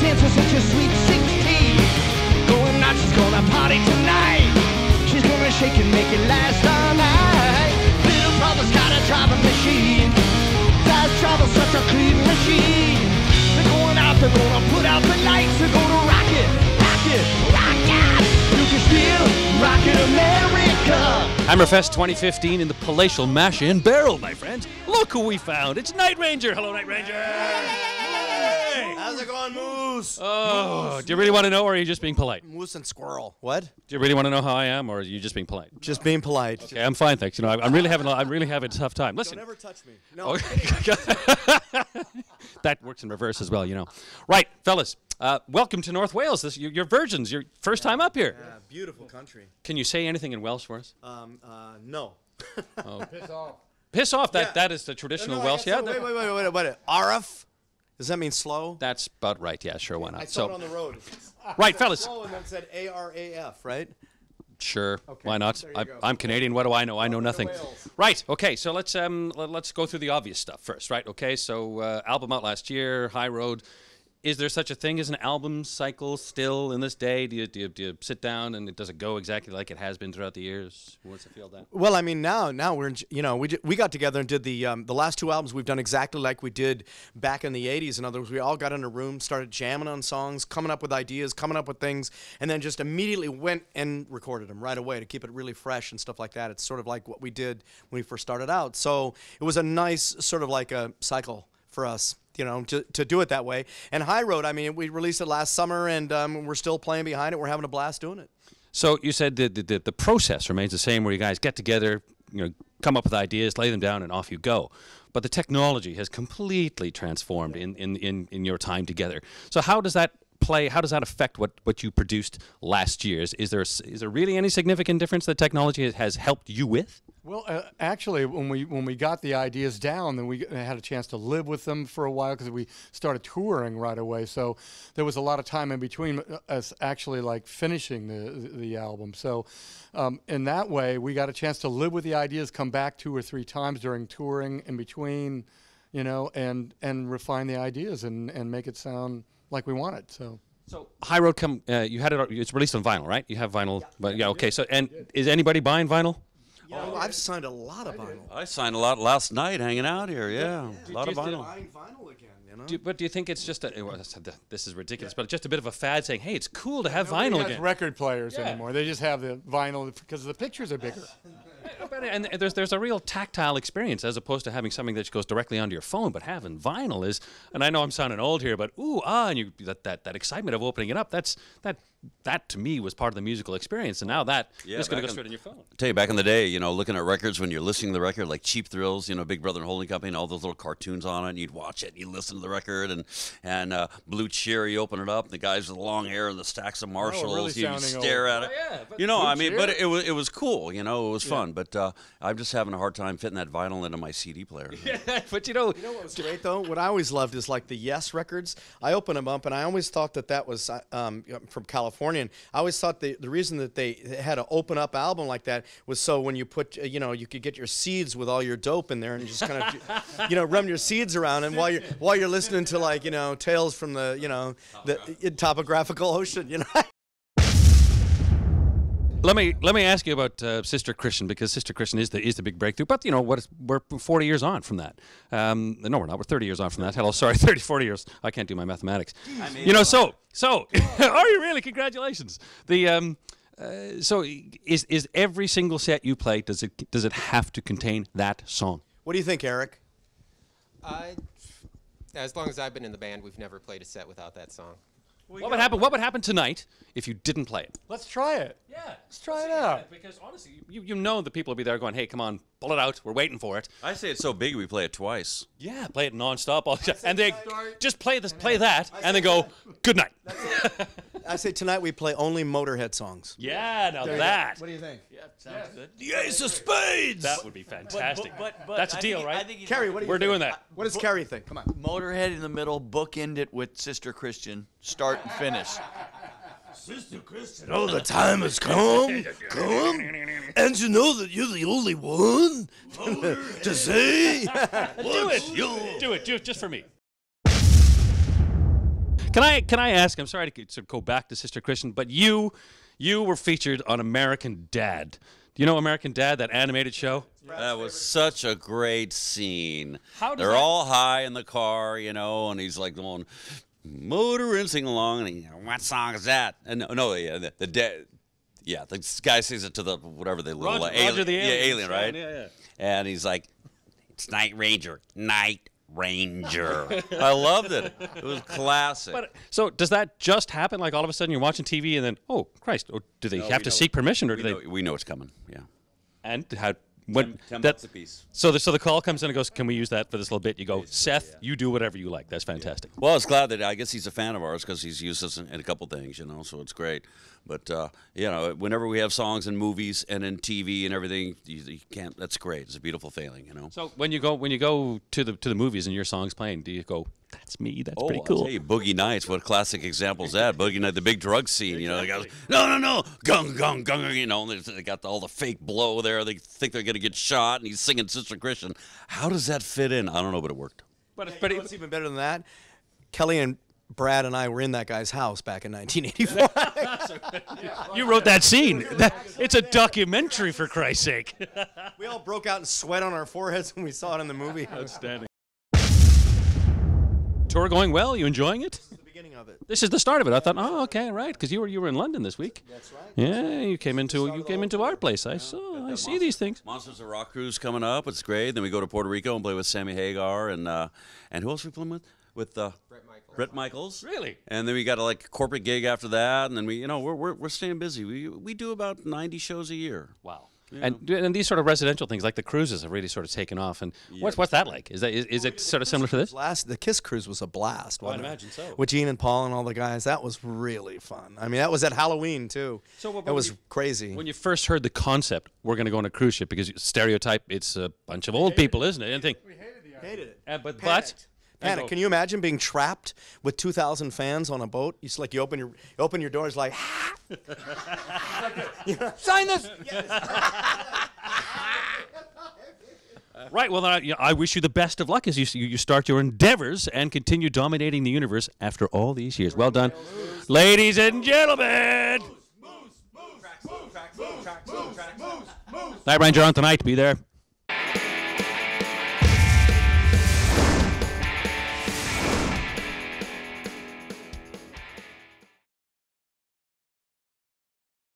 dancing such a sweet 16. Going nuts, she's gonna party tonight. She's gonna shake and make it last all night. Little brother's got a driving machine. Fast travel, such a clean machine. They're going out, they're gonna put out the lights. They're gonna rock it, rock it, rock it. You can still rock it, America. Hammerfest 2015 in the palatial Mash In Barrel, my friends. Look who we found. It's Night Ranger. Hello, Night Ranger. Hey. How's it going, Moose? Oh, do you really want to know, or are you just being polite? Moose and squirrel. What? Do you really want to know how I am, or are you just being polite? Just being polite. Okay, I'm fine, thanks. You know, I'm really having a tough time. Listen. Don't ever touch me. No. That works in reverse as well, you know. Right, fellas. Welcome to North Wales. You're virgins. Your first time up here. Yeah, beautiful country. Can you say anything in Welsh for us? No. Oh. Piss off. Piss off. That is the traditional Welsh. Yeah. Wait. Arif? Does that mean slow? That's about right. Yeah, sure. Why not? I saw it on the road. Right, fellas. Slow, and then said ARAF, right? Sure. Okay, Why not? there you go. I'm Canadian. What do I know? I know nothing. Wales. Right. Okay. So let's go through the obvious stuff first. Right. Okay. So album out last year, High Road. Is there such a thing as an album cycle still in this day? Do you sit down and does it go exactly like it has been throughout the years? What's it feel that? Well, I mean, now we're we got together and did the last two albums we've done exactly like we did back in the '80s. In other words, we all got in a room, started jamming on songs, coming up with ideas, coming up with things, and then just immediately went and recorded them right away to keep it really fresh and stuff like that. It's sort of like what we did when we first started out. So it was a nice sort of like a cycle for us, you know, to do it that way. And High Road, I mean, we released it last summer, and we're still playing behind it. We're having a blast doing it. So you said the process remains the same, where you guys get together, you know, come up with ideas, lay them down, and off you go. But the technology has completely transformed in your time together. So how does that play? How does that affect what you produced last year? Is there really any significant difference that technology has helped you with? Well, actually, when we got the ideas down, then we had a chance to live with them for a while because we started touring right away. So there was a lot of time in between us actually like finishing the album. So in that way, we got a chance to live with the ideas, come back 2 or 3 times during touring in between, you know, and refine the ideas and make it sound like we want it. So High Road, you had it. It's released on vinyl, right? You have vinyl, but yeah, okay. So is anybody buying vinyl? Oh, I've signed a lot of vinyl. I signed a lot last night hanging out here, yeah. A lot of vinyl. Buying vinyl again, you know? But do you think it's just this is ridiculous, but just a bit of a fad saying, hey, it's cool to have Nobody vinyl has again? record players anymore. They just have the vinyl because the pictures are bigger. And there's a real tactile experience as opposed to having something that goes directly onto your phone. But having vinyl is, and I know I'm sounding old here, but and that excitement of opening it up, that to me was part of the musical experience. And now that is going to go straight on your phone. I tell you, back in the day, you know, looking at records when you're listening to the record, like Cheap Thrills, you know, Big Brother and Holding Company, and all those little cartoons on it, and you'd watch it, and you'd listen to the record, and Blue Cherry, open it up, and the guys with the long hair and the stacks of Marshalls, you'd stare at it. You know, I mean, but it was cool, you know, it was fun. But I'm just having a hard time fitting that vinyl into my CD player. But you know what was great though? What I always loved is like the Yes records. I opened them up, and I always thought that was from California. And I always thought the reason that they had an open up album like that was so when you put you could get your seeds with all your dope in there and just kind of run your seeds around, and while you're listening to like Tales from the the topographical ocean, you know. Let me ask you about Sister Christian, because Sister Christian is the big breakthrough. But we're 40 years on from that. No, we're not. We're 30 years on from that. Hello, sorry, 40 years. I can't do my mathematics. So are you really? Congratulations. So is every single set you play, does it have to contain that song? What do you think, Eric? As long as I've been in the band, we've never played a set without that song. What would happen tonight if you didn't play it? Let's try it. Yeah, let's try it out. Because honestly, you know the people will be there going, "Hey, come on, pull it out. We're waiting for it." I say it's so big we play it twice. Yeah, play it nonstop, and they just play that, and they go, "Good night." I say tonight we play only Motorhead songs. Yeah, now that. What do you think? Yeah, sounds good. The Ace of Spades. That would be fantastic. But that's a deal, right? Kerry, what do you We're think? doing that. What does Kerry think? Come on. Motorhead in the middle, bookend it with Sister Christian, start and finish. Sister Christian, oh, the time has come, and you know that you're the only one to say. Do it just for me. Can I ask? I'm sorry to sort of go back to Sister Christian, but you were featured on American Dad. Do you know American Dad, that animated show? That was such a great scene. They're all high in the car, you know, and he's like going motoring, sing along, and what song is that? And the dad. Yeah, the guy sings it to the whatever they little Roger the alien. Yeah, alien, right? Yeah. And he's like, "It's Night Ranger, Night Ranger." I loved it. It was classic. But so does that just happen? Like all of a sudden you're watching TV and then, oh Christ, or do they have to seek permission, or do they? We know it's coming. Yeah. And how? When 10 bucks a piece. So the call comes in and goes, can we use that for this little bit? You go, Seth, you do whatever you like. That's fantastic. Well, I was glad that I guess he's a fan of ours because he's used us in a couple things, you know, so it's great. But, you know, whenever we have songs in movies and in TV and everything, you can't, that's great. It's a beautiful feeling, you know. So when you go to the movies and your song's playing, do you go, that's me, that's pretty cool? I'll tell you, Boogie Nights, what a classic example is that? Boogie Night, the big drug scene, you know. The guys, no, gung, gung, gung, you know, they got all the fake blow there. They think they're going to get shot, and he's singing Sister Christian. How does that fit in? I don't know, but it worked. But it's even better than that. Kelly and Brad and I were in that guy's house back in 1984. You wrote that scene. It's a documentary, for Christ's sake. We all broke out in sweat on our foreheads when we saw it in the movie. Outstanding. Tour going well? You enjoying it? This is the beginning of it. This is the start of it. I thought, oh, okay, right, because you were in London this week. That's right. Yeah, you came into our place. I see these things. Monsters of Rock cruise coming up. It's great. Then we go to Puerto Rico and play with Sammy Hagar and who else are we playing with? With Brett Michaels. Really? And then we got a corporate gig after that, and then we're staying busy. We do about 90 shows a year. Wow. Yeah. And these sort of residential things like the cruises have really sort of taken off. And what's that like? Is it sort of similar to this? The Kiss cruise was a blast. I'd imagine so. With Gene and Paul and all the guys, that was really fun. I mean, that was at Halloween too. So it was crazy. When you first heard the concept, we're going to go on a cruise ship, because stereotype, it's a bunch of old people, isn't it? And think, we hated it. But Panic. Can you imagine being trapped with 2,000 fans on a boat? You just you open your doors like, sign this. Right. Well, I wish you the best of luck as you start your endeavors and continue dominating the universe after all these years. Well done, ladies and gentlemen. Night Ranger on tonight. Be there.